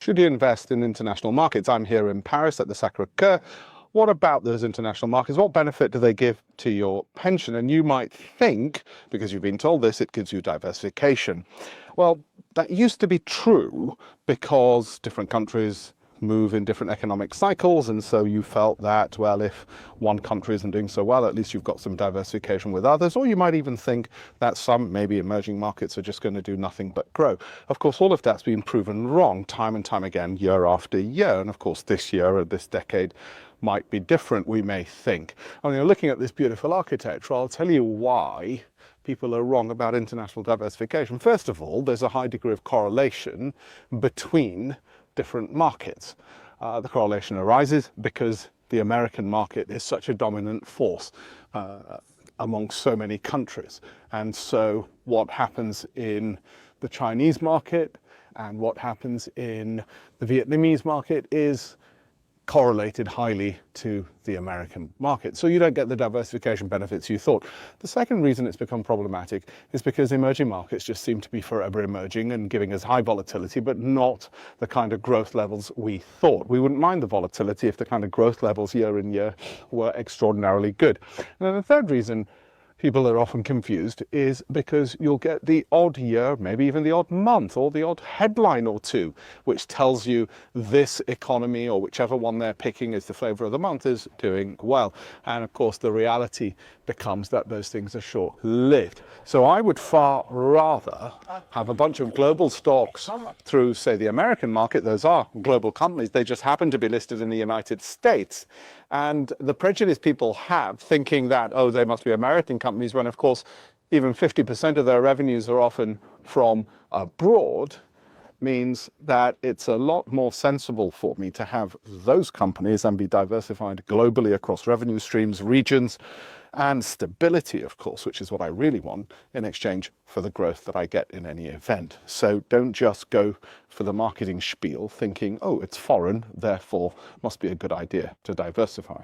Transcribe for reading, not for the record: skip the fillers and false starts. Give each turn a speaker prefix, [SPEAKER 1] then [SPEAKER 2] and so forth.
[SPEAKER 1] Should you invest in international markets? I'm here in Paris at the Sacré-Cœur. What about those international markets? What benefit do they give to your pension? And you might think, because you've been told this, it gives you diversification. Well, that used to be true because different countries move in different economic cycles, and so you felt that, well, if one country isn't doing so well, at least you've got some diversification with others. Or you might even think that some maybe emerging markets are just going to do nothing but grow. Of course, all of that's been proven wrong time and time again, year after year. And of course, this year or this decade might be different, we may think. And you're looking at this beautiful architecture, I'll tell you why people are wrong about international diversification. First of all, there's a high degree of correlation between different markets. The correlation arises because the American market is such a dominant force among so many countries. And so what happens in the Chinese market and what happens in the Vietnamese market is correlated highly to the American market. So you don't get the diversification benefits you thought. The second reason it's become problematic is because emerging markets just seem to be forever emerging and giving us high volatility, but not the kind of growth levels we thought. We wouldn't mind the volatility if the kind of growth levels year in year were extraordinarily good. And then the third reason people are often confused is because you'll get the odd year, maybe even the odd month, or the odd headline or two, which tells you this economy, or whichever one they're picking is the flavor of the month, is doing well. And of course, the reality becomes that those things are short-lived. So I would far rather have a bunch of global stocks through, say, the American market. Those are global companies. They just happen to be listed in the United States. And the prejudice people have, thinking that, oh, they must be American companies, when of course even 50% of their revenues are often from abroad, means that it's a lot more sensible for me to have those companies and be diversified globally across revenue streams, regions, and stability, of course, which is what I really want in exchange for the growth that I get in any event. So don't just go for the marketing spiel thinking, oh, it's foreign, therefore must be a good idea to diversify.